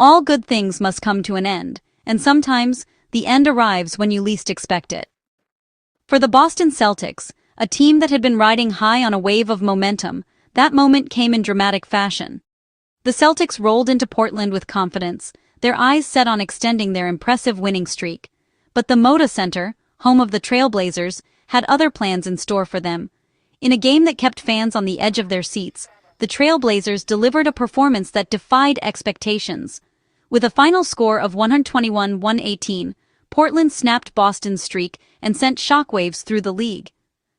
All good things must come to an end, and sometimes, the end arrives when you least expect it. For the Boston Celtics, a team that had been riding high on a wave of momentum, that moment came in dramatic fashion. The Celtics rolled into Portland with confidence, their eyes set on extending their impressive winning streak. But the Moda Center, home of the Trailblazers, had other plans in store for them. In a game that kept fans on the edge of their seats, the Trailblazers delivered a performance that defied expectations. With a final score of 121-118, Portland snapped Boston's streak and sent shockwaves through the league.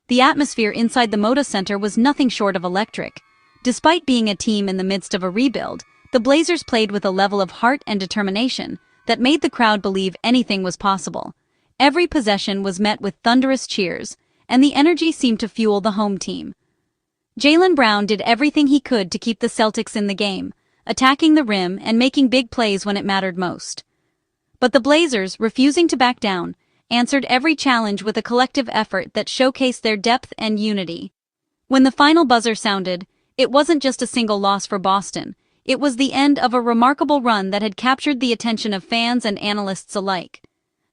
The atmosphere inside the Moda Center was nothing short of electric. Despite being a team in the midst of a rebuild, the Blazers played with a level of heart and determination that made the crowd believe anything was possible. Every possession was met with thunderous cheers, and the energy seemed to fuel the home team. Jaylen Brown did everything he could to keep the Celtics in the game, attacking the rim and making big plays when it mattered most. But the Blazers, refusing to back down, answered every challenge with a collective effort that showcased their depth and unity. When the final buzzer sounded, it wasn't just a single loss for Boston, it was the end of a remarkable run that had captured the attention of fans and analysts alike.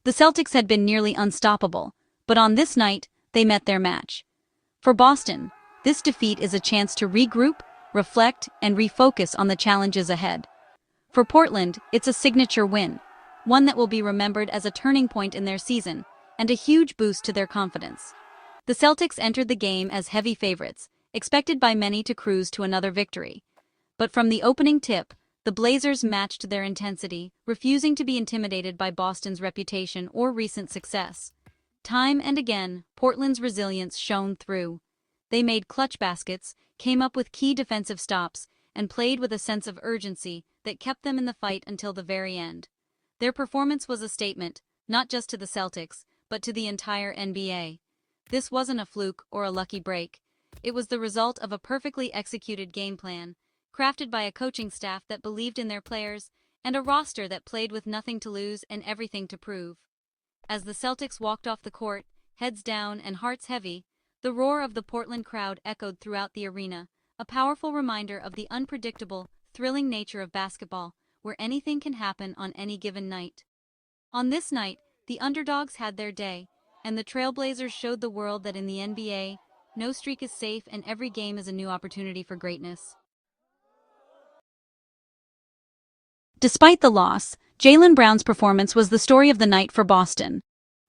The Celtics had been nearly unstoppable, but on this night, they met their match. For Boston, this defeat is a chance to regroup, reflect, and refocus on the challenges ahead. For Portland, it's a signature win, one that will be remembered as a turning point in their season, and a huge boost to their confidence. The Celtics entered the game as heavy favorites, expected by many to cruise to another victory. But from the opening tip, the Blazers matched their intensity, refusing to be intimidated by Boston's reputation or recent success. Time and again, Portland's resilience shone through. They made clutch baskets, came up with key defensive stops, and played with a sense of urgency that kept them in the fight until the very end. Their performance was a statement, not just to the Celtics, but to the entire NBA. This wasn't a fluke or a lucky break. It was the result of a perfectly executed game plan, crafted by a coaching staff that believed in their players, and a roster that played with nothing to lose and everything to prove. As the Celtics walked off the court, heads down and hearts heavy, the roar of the Portland crowd echoed throughout the arena, a powerful reminder of the unpredictable, thrilling nature of basketball, where anything can happen on any given night. On this night, the underdogs had their day, and the Trailblazers showed the world that in the NBA, no streak is safe and every game is a new opportunity for greatness. Despite the loss, Jaylen Brown's performance was the story of the night for Boston.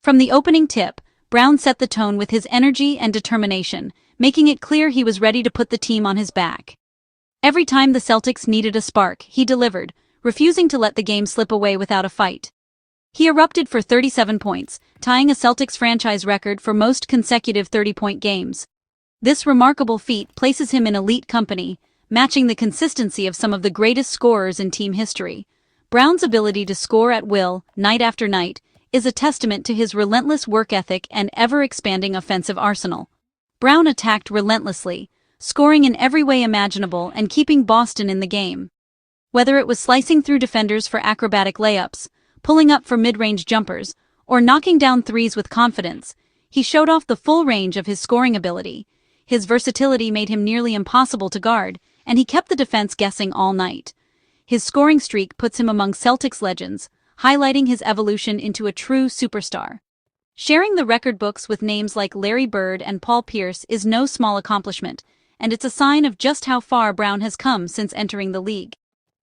From the opening tip, Brown set the tone with his energy and determination, making it clear he was ready to put the team on his back. Every time the Celtics needed a spark, he delivered, refusing to let the game slip away without a fight. He erupted for 37 points, tying a Celtics franchise record for most consecutive 30-point games. This remarkable feat places him in elite company, matching the consistency of some of the greatest scorers in team history. Brown's ability to score at will, night after night, is a testament to his relentless work ethic and ever-expanding offensive arsenal. Brown attacked relentlessly, scoring in every way imaginable and keeping Boston in the game. Whether it was slicing through defenders for acrobatic layups, pulling up for mid-range jumpers, or knocking down threes with confidence, he showed off the full range of his scoring ability. His versatility made him nearly impossible to guard, and he kept the defense guessing all night. His scoring streak puts him among Celtics legends, highlighting his evolution into a true superstar. Sharing the record books with names like Larry Bird and Paul Pierce is no small accomplishment, and it's a sign of just how far Brown has come since entering the league.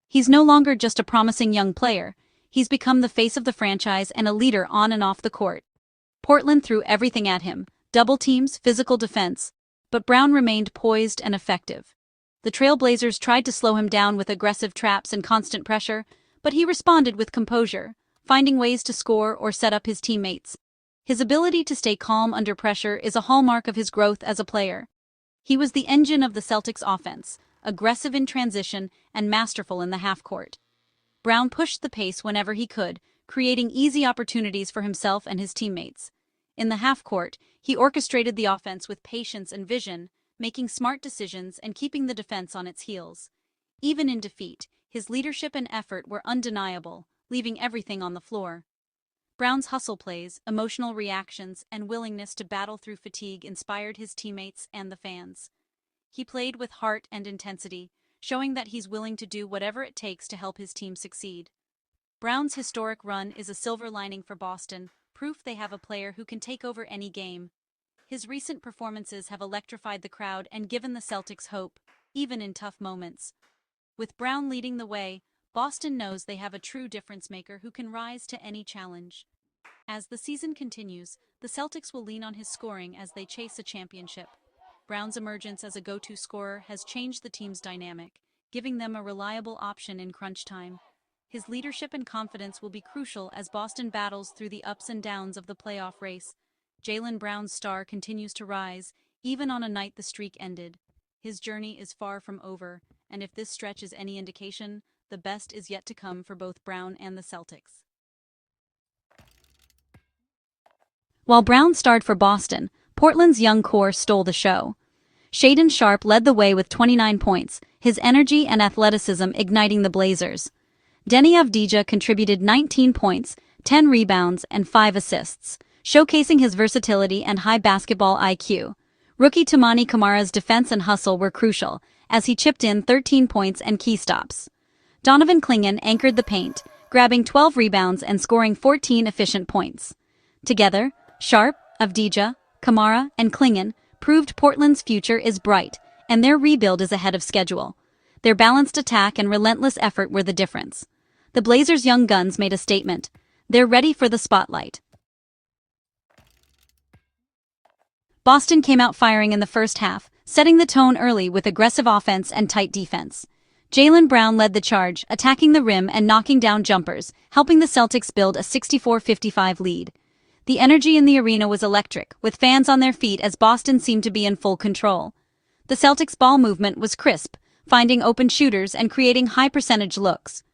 He's no longer just a promising young player, he's become the face of the franchise and a leader on and off the court. Portland threw everything at him, double teams, physical defense, but Brown remained poised and effective. The Trailblazers tried to slow him down with aggressive traps and constant pressure, but he responded with composure, finding ways to score or set up his teammates. His ability to stay calm under pressure is a hallmark of his growth as a player. He was the engine of the Celtics' offense, aggressive in transition and masterful in the half-court. Brown pushed the pace whenever he could, creating easy opportunities for himself and his teammates. In the half-court, he orchestrated the offense with patience and vision, making smart decisions and keeping the defense on its heels. Even in defeat, his leadership and effort were undeniable, leaving everything on the floor. Brown's hustle plays, emotional reactions, and willingness to battle through fatigue inspired his teammates and the fans. He played with heart and intensity, showing that he's willing to do whatever it takes to help his team succeed. Brown's historic run is a silver lining for Boston, proof they have a player who can take over any game. His recent performances have electrified the crowd and given the Celtics hope, even in tough moments. With Brown leading the way, Boston knows they have a true difference-maker who can rise to any challenge. As the season continues, the Celtics will lean on his scoring as they chase a championship. Brown's emergence as a go-to scorer has changed the team's dynamic, giving them a reliable option in crunch time. His leadership and confidence will be crucial as Boston battles through the ups and downs of the playoff race. Jaylen Brown's star continues to rise, even on a night the streak ended. His journey is far from over, and if this stretch is any indication, the best is yet to come for both Brown and the Celtics. While Brown starred for Boston, Portland's young core stole the show. Shaedon Sharpe led the way with 29 points, his energy and athleticism igniting the Blazers. Deni Avdija contributed 19 points, 10 rebounds, and 5 assists, showcasing his versatility and high basketball IQ. Rookie Toumani Camara's defense and hustle were crucial, as he chipped in 13 points and key stops. Donovan Clingan anchored the paint, grabbing 12 rebounds and scoring 14 efficient points. Together, Sharpe, Avdija, Camara, and Clingan proved Portland's future is bright, and their rebuild is ahead of schedule. Their balanced attack and relentless effort were the difference. The Blazers' young guns made a statement. They're ready for the spotlight. Boston came out firing in the first half, setting the tone early with aggressive offense and tight defense. Jaylen Brown led the charge, attacking the rim and knocking down jumpers, helping the Celtics build a 64-55 lead. The energy in the arena was electric, with fans on their feet as Boston seemed to be in full control. The Celtics' ball movement was crisp, finding open shooters and creating high-percentage looks.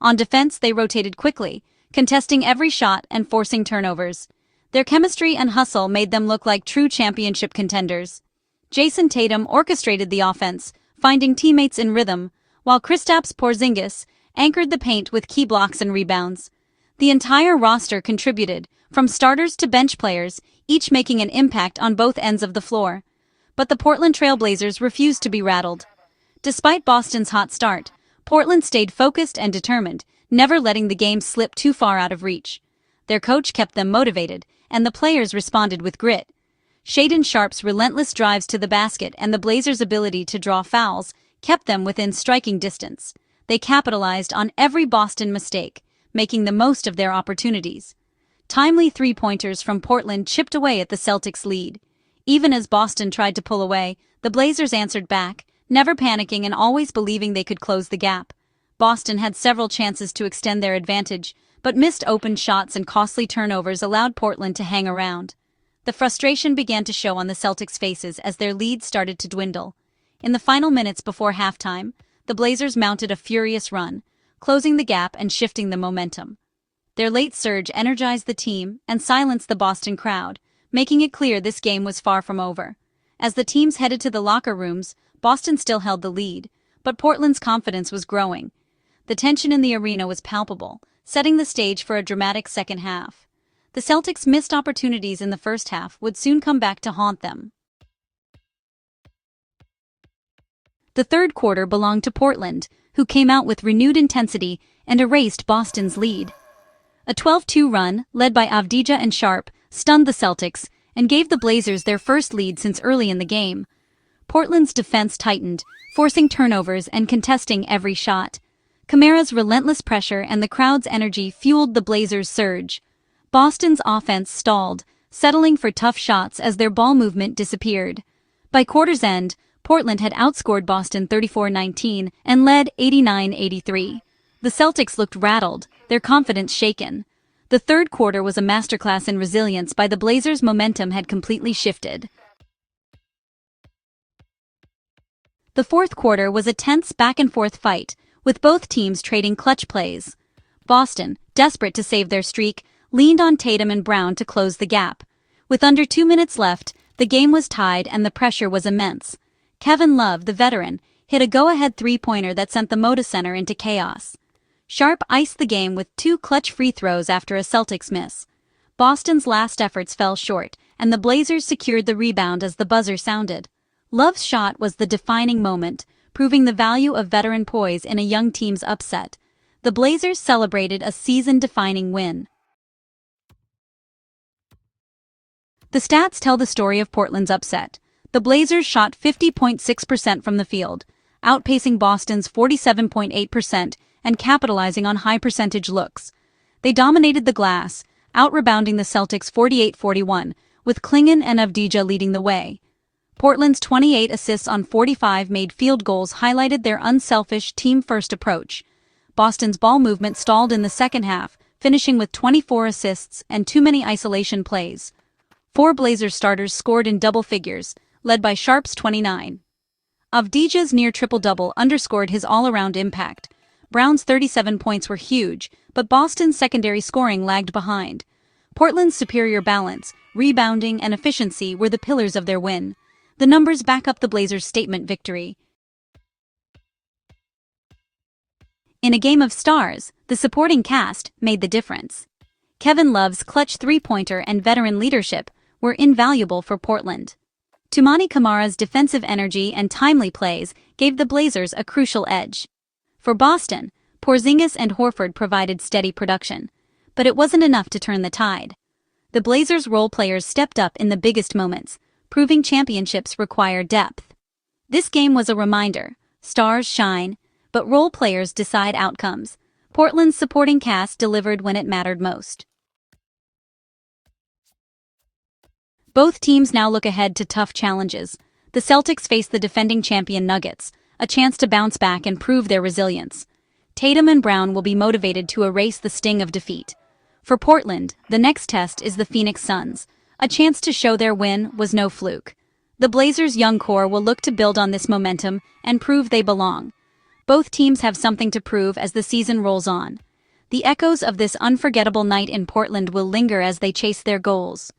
On defense, they rotated quickly, contesting every shot and forcing turnovers. Their chemistry and hustle made them look like true championship contenders. Jason Tatum orchestrated the offense, finding teammates in rhythm, while Kristaps Porzingis anchored the paint with key blocks and rebounds. The entire roster contributed, from starters to bench players, each making an impact on both ends of the floor. But the Portland Trail Blazers refused to be rattled. Despite Boston's hot start, Portland stayed focused and determined, never letting the game slip too far out of reach. Their coach kept them motivated, and the players responded with grit. Shaedon Sharpe's relentless drives to the basket and the Blazers' ability to draw fouls kept them within striking distance. They capitalized on every Boston mistake, making the most of their opportunities. Timely three-pointers from Portland chipped away at the Celtics' lead. Even as Boston tried to pull away, the Blazers answered back, never panicking and always believing they could close the gap. Boston had several chances to extend their advantage, but missed open shots and costly turnovers allowed Portland to hang around. The frustration began to show on the Celtics' faces as their lead started to dwindle. In the final minutes before halftime, the Blazers mounted a furious run, closing the gap and shifting the momentum. Their late surge energized the team and silenced the Boston crowd, making it clear this game was far from over. As the teams headed to the locker rooms, Boston still held the lead, but Portland's confidence was growing. The tension in the arena was palpable, setting the stage for a dramatic second half. The Celtics' missed opportunities in the first half would soon come back to haunt them. The third quarter belonged to Portland, who came out with renewed intensity and erased Boston's lead. A 12-2 run, led by Avdija and Sharpe, stunned the Celtics and gave the Blazers their first lead since early in the game. Portland's defense tightened, forcing turnovers and contesting every shot. Camara's relentless pressure and the crowd's energy fueled the Blazers' surge. Boston's offense stalled, settling for tough shots as their ball movement disappeared. By quarter's end, Portland had outscored Boston 34-19 and led 89-83. The Celtics looked rattled, their confidence shaken. The third quarter was a masterclass in resilience by the Blazers' momentum had completely shifted. The fourth quarter was a tense back-and-forth fight, with both teams trading clutch plays. Boston, desperate to save their streak, leaned on Tatum and Brown to close the gap. With under 2 minutes left, the game was tied and the pressure was immense. Kevin Love, the veteran, hit a go-ahead three-pointer that sent the Moda Center into chaos. Sharpe iced the game with 2 clutch free throws after a Celtics miss. Boston's last efforts fell short, and the Blazers secured the rebound as the buzzer sounded. Love's shot was the defining moment, proving the value of veteran poise in a young team's upset. The Blazers celebrated a season-defining win. The stats tell the story of Portland's upset. The Blazers shot 50.6% from the field, outpacing Boston's 47.8% and capitalizing on high-percentage looks. They dominated the glass, out-rebounding the Celtics 48-41, with Clingan and Avdija leading the way. Portland's 28 assists on 45 made field goals highlighted their unselfish, team-first approach. Boston's ball movement stalled in the second half, finishing with 24 assists and too many isolation plays. 4 Blazers starters scored in double figures, led by Sharpe's 29. Avdija's near triple-double underscored his all-around impact. Brown's 37 points were huge, but Boston's secondary scoring lagged behind. Portland's superior balance, rebounding, and efficiency were the pillars of their win. The numbers back up the Blazers' statement victory. In a game of stars, the supporting cast made the difference. Kevin Love's clutch three-pointer and veteran leadership were invaluable for Portland. Toumani Camara's defensive energy and timely plays gave the Blazers a crucial edge. For Boston, Porzingis and Horford provided steady production, but it wasn't enough to turn the tide. The Blazers' role players stepped up in the biggest moments, proving championships require depth. This game was a reminder: stars shine, but role players decide outcomes. Portland's supporting cast delivered when it mattered most. Both teams now look ahead to tough challenges. The Celtics face the defending champion Nuggets, a chance to bounce back and prove their resilience. Tatum and Brown will be motivated to erase the sting of defeat. For Portland, the next test is the Phoenix Suns, a chance to show their win was no fluke. The Blazers' young core will look to build on this momentum and prove they belong. Both teams have something to prove as the season rolls on. The echoes of this unforgettable night in Portland will linger as they chase their goals.